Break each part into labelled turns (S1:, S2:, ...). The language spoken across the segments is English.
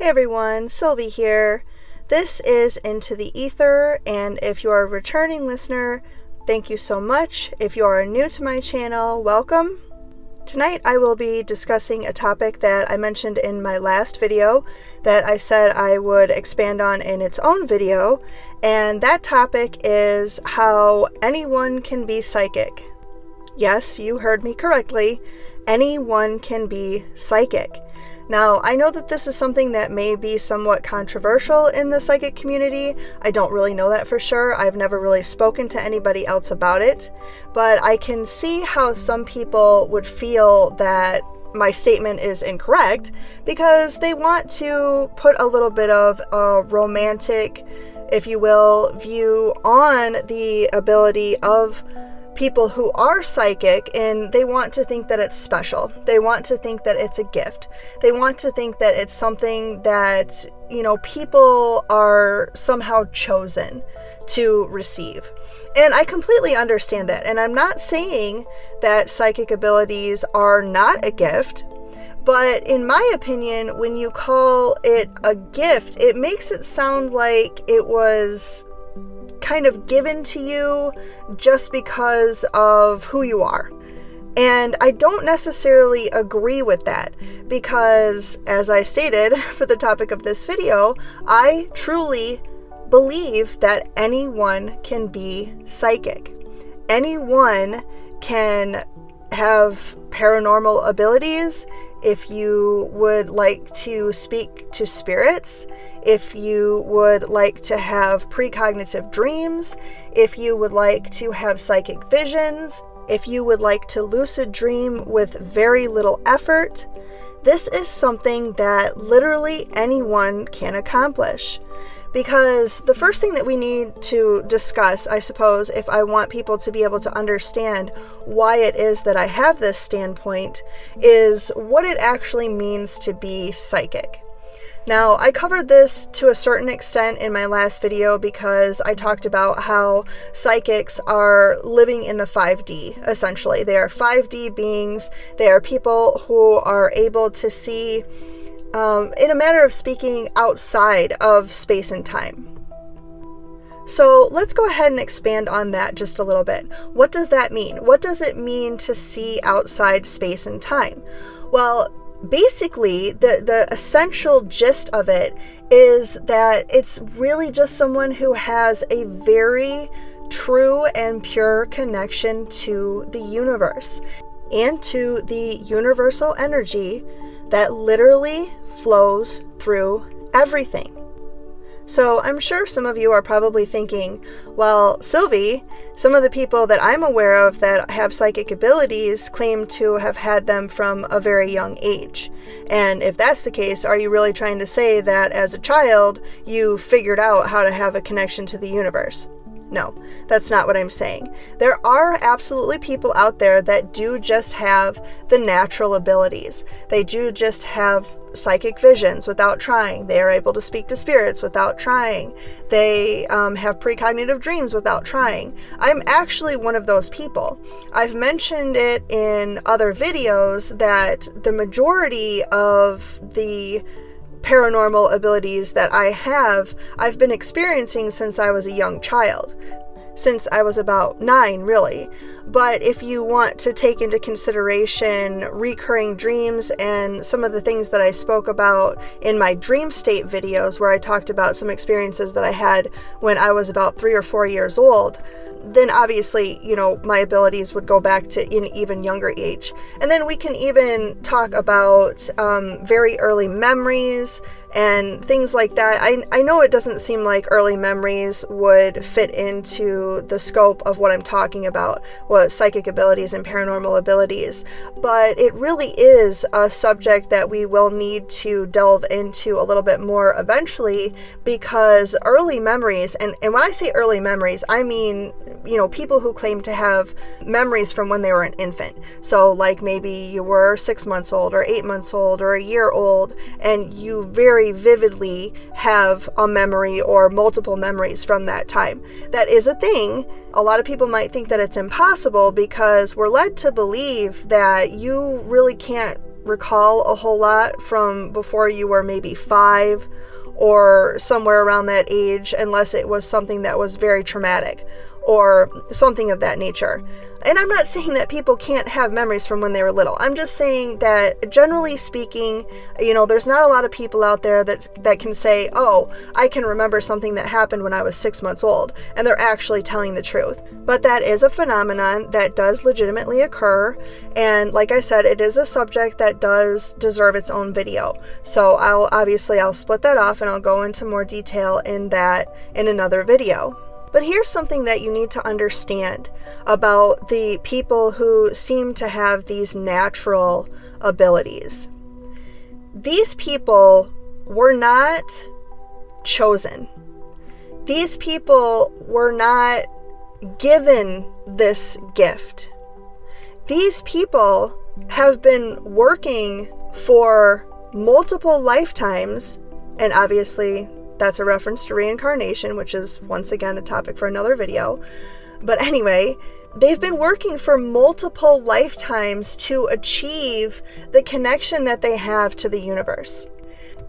S1: Hey everyone, Sylvie here. This is Into the Ether, and if you are a returning listener, thank you so much. If you are new to my channel, welcome. Tonight I will be discussing a topic that I mentioned in my last video that I said I would expand on in its own video, and that topic is how anyone can be psychic. Yes, you heard me correctly. Anyone can be psychic. Now, I know that this is something that may be somewhat controversial in the psychic community. I don't really know that for sure. I've never really spoken to anybody else about it, but I can see how some people would feel that my statement is incorrect because they want to put a little bit of a romantic, if you will, view on the ability of people who are psychic, and they want to think that it's special. They want to think that it's a gift. They want to think that it's something that, people are somehow chosen to receive. And I completely understand that. And I'm not saying that psychic abilities are not a gift, but in my opinion, when you call it a gift, it makes it sound like it was kind of given to you just because of who you are. And I don't necessarily agree with that because, as I stated for the topic of this video, I truly believe that anyone can be psychic. Anyone can have paranormal abilities. If you would like to speak to spirits, if you would like to have precognitive dreams, if you would like to have psychic visions, if you would like to lucid dream with very little effort, this is something that literally anyone can accomplish. Because the first thing that we need to discuss, I suppose, if I want people to be able to understand why it is that I have this standpoint, is what it actually means to be psychic. Now, I covered this to a certain extent in my last video because I talked about how psychics are living in the 5D, essentially. They are 5D beings. They are people who are able to see, in a manner of speaking, outside of space and time. So let's go ahead and expand on that just a little bit. What does that mean? What does it mean to see outside space and time? Well, basically, the essential gist of it is that it's really just someone who has a very true and pure connection to the universe and to the universal energy that literally flows through everything. So I'm sure some of you are probably thinking, well, Sylvie, some of the people that I'm aware of that have psychic abilities claim to have had them from a very young age. And if that's the case, are you really trying to say that as a child, you figured out how to have a connection to the universe? No, that's not what I'm saying. There are absolutely people out there that do just have the natural abilities. They do just have psychic visions without trying. They are able to speak to spirits without trying. They have precognitive dreams without trying. I'm actually one of those people. I've mentioned it in other videos that the majority of the paranormal abilities that I have, I've been experiencing since I was a young child. Since I was about 9, really. But if you want to take into consideration recurring dreams and some of the things that I spoke about in my dream state videos, where I talked about some experiences that I had when I was about 3 or 4 years old, then obviously, my abilities would go back to an even younger age. And then we can even talk about very early memories and things like that. I know it doesn't seem like early memories would fit into the scope of what I'm talking about, what psychic abilities and paranormal abilities, but it really is a subject that we will need to delve into a little bit more eventually, because early memories, and when I say early memories, I mean, people who claim to have memories from when they were an infant. So like maybe you were 6 months old or 8 months old or a year old, and you very vividly have a memory or multiple memories from that time. That is a thing. A lot of people might think that it's impossible because we're led to believe that you really can't recall a whole lot from before you were maybe 5 or somewhere around that age, unless it was something that was very traumatic or something of that nature. And I'm not saying that people can't have memories from when they were little. I'm just saying that generally speaking, there's not a lot of people out there that can say, oh, I can remember something that happened when I was 6 months old, and they're actually telling the truth. But that is a phenomenon that does legitimately occur. And like I said, it is a subject that does deserve its own video. So I'll split that off and I'll go into more detail in that in another video. But here's something that you need to understand about the people who seem to have these natural abilities. These people were not chosen. These people were not given this gift. These people have been working for multiple lifetimes, and obviously that's a reference to reincarnation, which is once again a topic for another video. But anyway, they've been working for multiple lifetimes to achieve the connection that they have to the universe.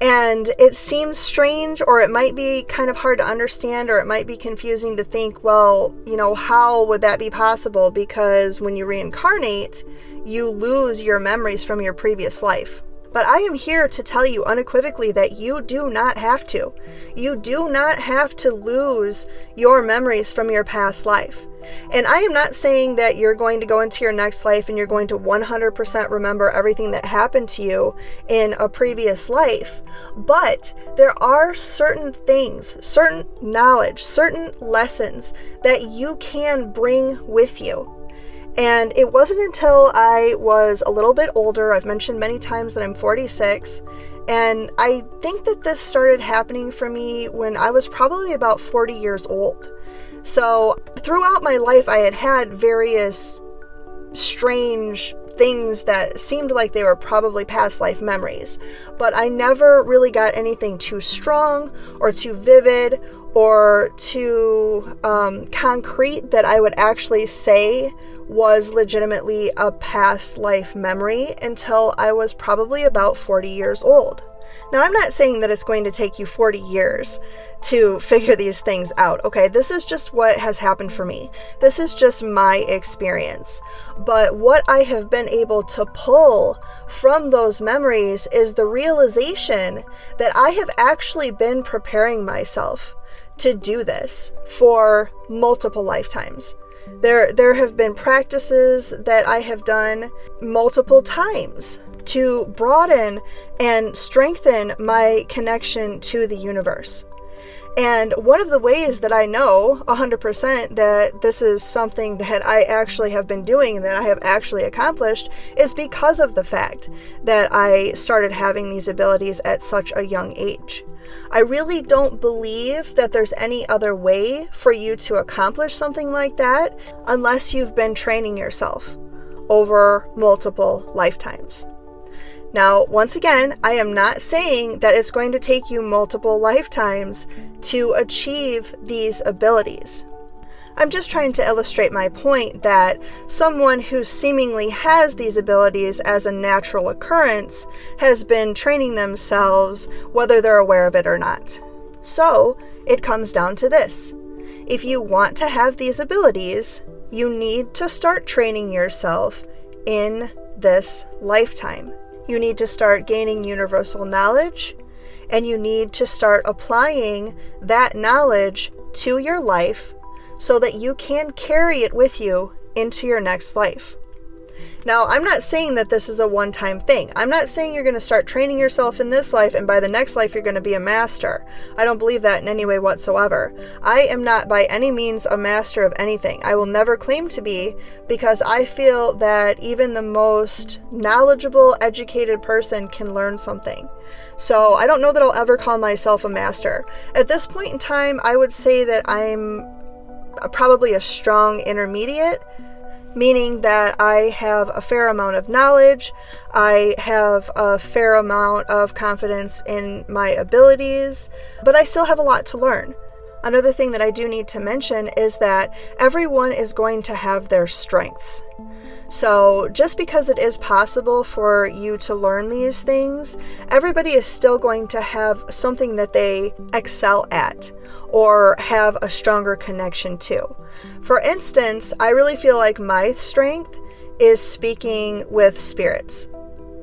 S1: And it seems strange, or it might be kind of hard to understand, or it might be confusing to think, well, how would that be possible? Because when you reincarnate, you lose your memories from your previous life. But I am here to tell you unequivocally that you do not have to. You do not have to lose your memories from your past life. And I am not saying that you're going to go into your next life and you're going to 100% remember everything that happened to you in a previous life. But there are certain things, certain knowledge, certain lessons that you can bring with you. And it wasn't until I was a little bit older, I've mentioned many times that I'm 46, and I think that this started happening for me when I was probably about 40 years old. So throughout my life, I had various strange things that seemed like they were probably past life memories, but I never really got anything too strong or too vivid or too concrete that I would actually say was legitimately a past life memory until I was probably about 40 years old. Now, I'm not saying that it's going to take you 40 years to figure these things out, okay? This is just what has happened for me. This is just my experience. But what I have been able to pull from those memories is the realization that I have actually been preparing myself to do this for multiple lifetimes. There have been practices that I have done multiple times to broaden and strengthen my connection to the universe. And one of the ways that I know 100% that this is something that I actually have been doing and that I have actually accomplished is because of the fact that I started having these abilities at such a young age. I really don't believe that there's any other way for you to accomplish something like that unless you've been training yourself over multiple lifetimes. Now, once again, I am not saying that it's going to take you multiple lifetimes to achieve these abilities. I'm just trying to illustrate my point that someone who seemingly has these abilities as a natural occurrence has been training themselves whether they're aware of it or not. So, it comes down to this. If you want to have these abilities, you need to start training yourself in this lifetime. You need to start gaining universal knowledge, and you need to start applying that knowledge to your life so that you can carry it with you into your next life. Now, I'm not saying that this is a one-time thing. I'm not saying you're going to start training yourself in this life and by the next life you're going to be a master. I don't believe that in any way whatsoever. I am not by any means a master of anything. I will never claim to be, because I feel that even the most knowledgeable, educated person can learn something. So I don't know that I'll ever call myself a master. At this point in time, I would say that I'm probably a strong intermediate, meaning that I have a fair amount of knowledge, I have a fair amount of confidence in my abilities, but I still have a lot to learn. Another thing that I do need to mention is that everyone is going to have their strengths. So just because it is possible for you to learn these things, everybody is still going to have something that they excel at or have a stronger connection to. For instance, I really feel like my strength is speaking with spirits.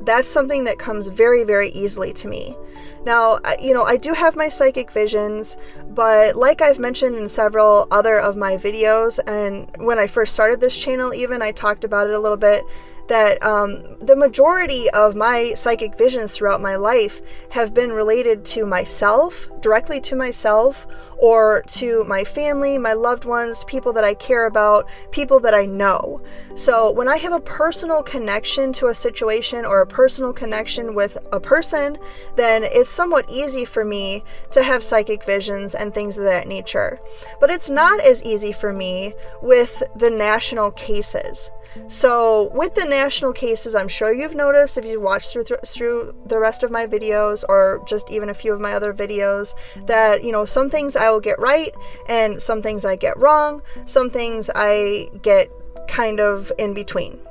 S1: That's something that comes very, very easily to me. Now, I do have my psychic visions, but like I've mentioned in several other of my videos, and when I first started this channel even, I talked about it a little bit, that the majority of my psychic visions throughout my life have been related to myself, directly to myself, or to my family, my loved ones, people that I care about, people that I know. So when I have a personal connection to a situation or a personal connection with a person, then it's somewhat easy for me to have psychic visions and things of that nature. But it's not as easy for me with the national cases. So with the national cases, I'm sure you've noticed if you watched through the rest of my videos, or just even a few of my other videos, that some things I will get right and some things I get wrong, some things I get kind of in between.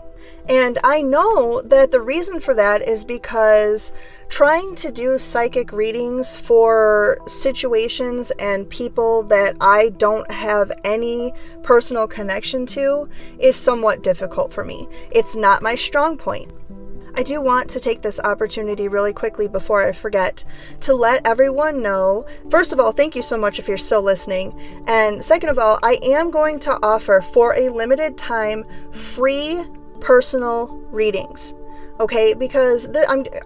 S1: And I know that the reason for that is because trying to do psychic readings for situations and people that I don't have any personal connection to is somewhat difficult for me. It's not my strong point. I do want to take this opportunity really quickly before I forget to let everyone know, first of all, thank you so much if you're still listening. And second of all, I am going to offer for a limited time free personal readings. Okay, because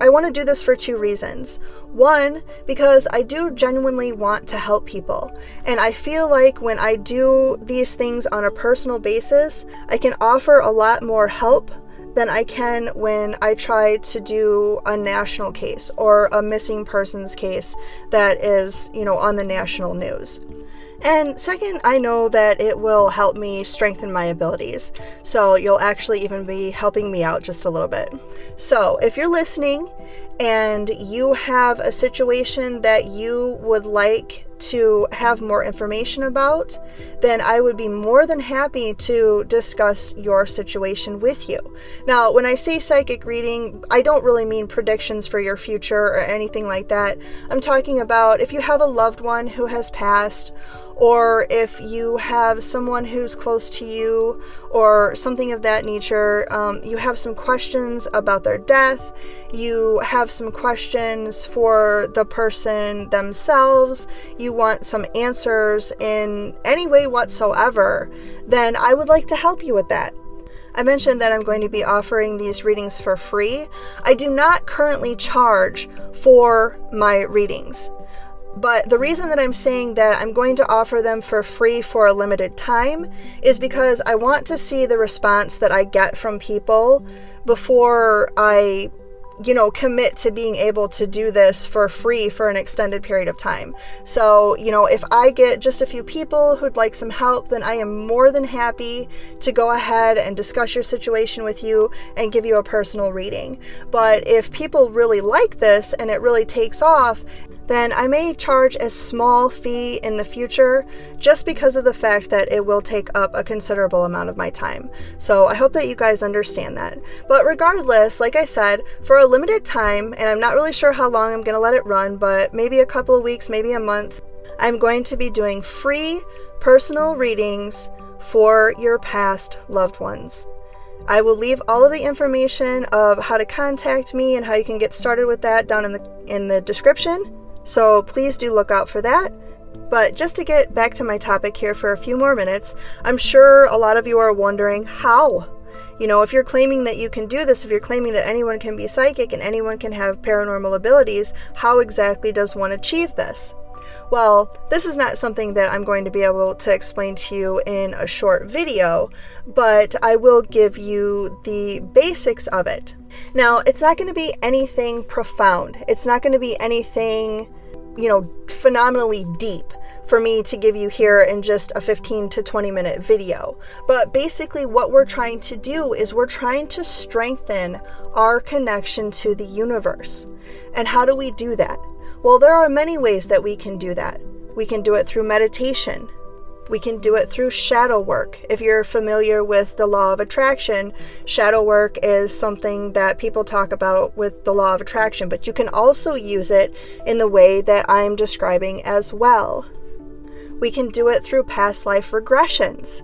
S1: I want to do this for two reasons. One, because I do genuinely want to help people. And I feel like when I do these things on a personal basis, I can offer a lot more help than I can when I try to do a national case or a missing persons case that is, on the national news. And second, I know that it will help me strengthen my abilities. So you'll actually even be helping me out just a little bit. So if you're listening and you have a situation that you would like to have more information about, then I would be more than happy to discuss your situation with you. Now, when I say psychic reading, I don't really mean predictions for your future or anything like that. I'm talking about if you have a loved one who has passed, or if you have someone who's close to you or something of that nature, you have some questions about their death, you have some questions for the person themselves, you want some answers in any way whatsoever, then I would like to help you with that. I mentioned that I'm going to be offering these readings for free. I do not currently charge for my readings. But the reason that I'm saying that I'm going to offer them for free for a limited time is because I want to see the response that I get from people before I, commit to being able to do this for free for an extended period of time. So, if I get just a few people who'd like some help, then I am more than happy to go ahead and discuss your situation with you and give you a personal reading. But if people really like this and it really takes off, then I may charge a small fee in the future just because of the fact that it will take up a considerable amount of my time. So I hope that you guys understand that. But regardless, like I said, for a limited time, and I'm not really sure how long I'm going to let it run, but maybe a couple of weeks, maybe a month, I'm going to be doing free personal readings for your past loved ones. I will leave all of the information of how to contact me and how you can get started with that down in the description. So please do look out for that. But just to get back to my topic here for a few more minutes, I'm sure a lot of you are wondering how. If you're claiming that you can do this, if you're claiming that anyone can be psychic and anyone can have paranormal abilities, how exactly does one achieve this? Well, this is not something that I'm going to be able to explain to you in a short video, but I will give you the basics of it. Now, it's not going to be anything profound. It's not going to be anything, phenomenally deep for me to give you here in just a 15 to 20 minute video. But basically what we're trying to do is we're trying to strengthen our connection to the universe. And how do we do that? Well, there are many ways that we can do that. We can do it through meditation. We can do it through shadow work. If you're familiar with the law of attraction, shadow work is something that people talk about with the law of attraction, but you can also use it in the way that I'm describing as well. We can do it through past life regressions.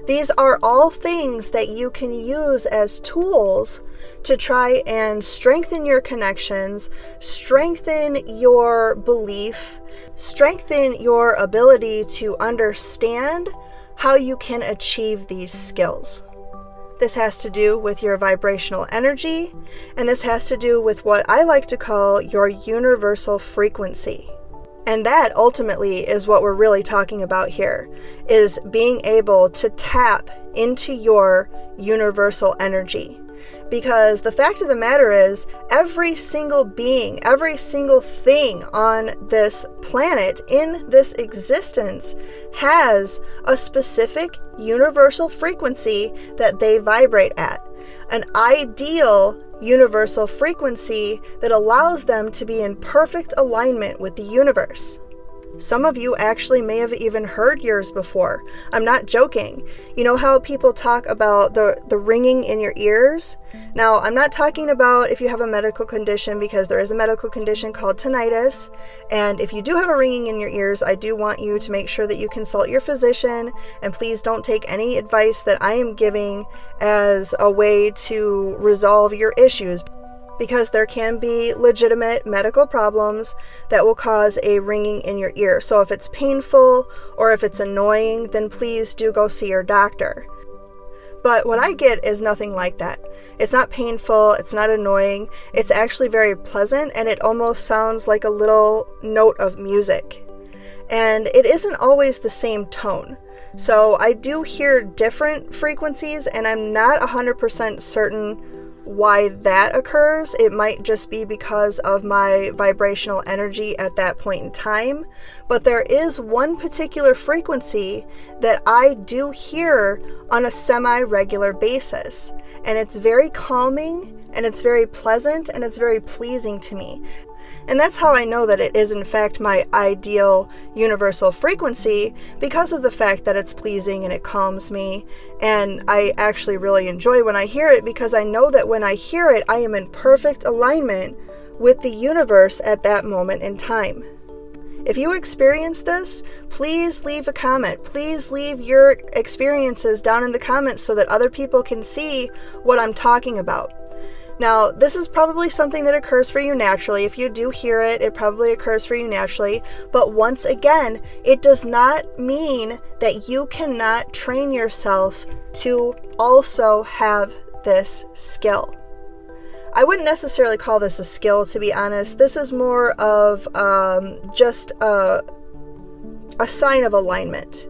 S1: These are all things that you can use as tools to try and strengthen your connections, strengthen your belief, strengthen your ability to understand how you can achieve these skills. This has to do with your vibrational energy, and this has to do with what I like to call your universal frequency. And that ultimately is what we're really talking about here, is being able to tap into your universal energy. Because the fact of the matter is, every single being, every single thing on this planet, in this existence, has a specific universal frequency that they vibrate at. An ideal universal frequency that allows them to be in perfect alignment with the universe. Some of you actually may have even heard yours before. I'm not joking. You know how people talk about the ringing in your ears? Now, I'm not talking about if you have a medical condition, because there is a medical condition called tinnitus. And if you do have a ringing in your ears, I do want you to make sure that you consult your physician. And please don't take any advice that I am giving as a way to resolve your issues, because there can be legitimate medical problems that will cause a ringing in your ear. So if it's painful or if it's annoying, then please do go see your doctor. But what I get is nothing like that. It's not painful, it's not annoying, it's actually very pleasant, and it almost sounds like a little note of music. And it isn't always the same tone. So I do hear different frequencies, and I'm not 100% certain why that occurs. It might just be because of my vibrational energy at that point in time, but there is one particular frequency that I do hear on a semi-regular basis, and it's very calming, and it's very pleasant, and it's very pleasing to me. And that's how I know that it is in fact my ideal universal frequency, because of the fact that it's pleasing and it calms me. And I actually really enjoy when I hear it, because I know that when I hear it, I am in perfect alignment with the universe at that moment in time. If you experience this, please leave a comment. Please leave your experiences down in the comments so that other people can see what I'm talking about. Now, this is probably something that occurs for you naturally. If you do hear it, it probably occurs for you naturally. But once again, it does not mean that you cannot train yourself to also have this skill. I wouldn't necessarily call this a skill, to be honest. This is more of just a sign of alignment.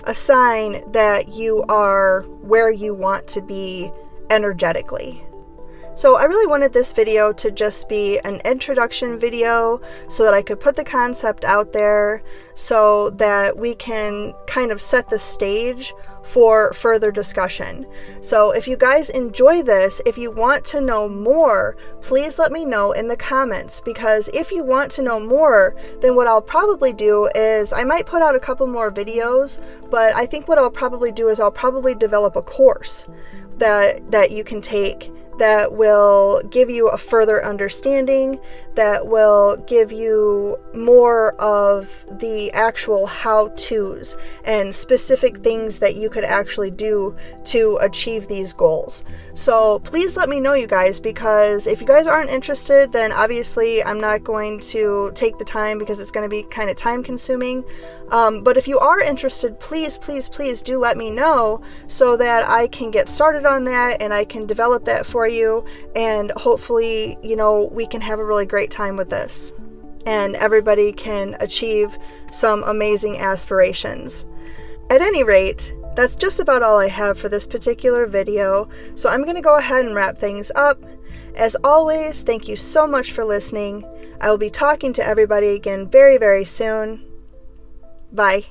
S1: A sign that you are where you want to be energetically. So I really wanted this video to just be an introduction video so that I could put the concept out there so that we can kind of set the stage for further discussion. So if you guys enjoy this, if you want to know more, please let me know in the comments, because if you want to know more, then what I'll probably do is I might put out a couple more videos, but I think what I'll probably do is I'll probably develop a course that you can take that will give you a further understanding, that will give you more of the actual how-tos and specific things that you could actually do to achieve these goals. So please let me know, you guys, because if you guys aren't interested, then obviously I'm not going to take the time, because it's going to be kind of time consuming. But if you are interested, please do let me know so that I can get started on that and I can develop that for you, and hopefully, we can have a really great time with this and everybody can achieve some amazing aspirations. At any rate, that's just about all I have for this particular video, so I'm going to go ahead and wrap things up. As always, thank you so much for listening. I will be talking to everybody again very, very soon. Bye.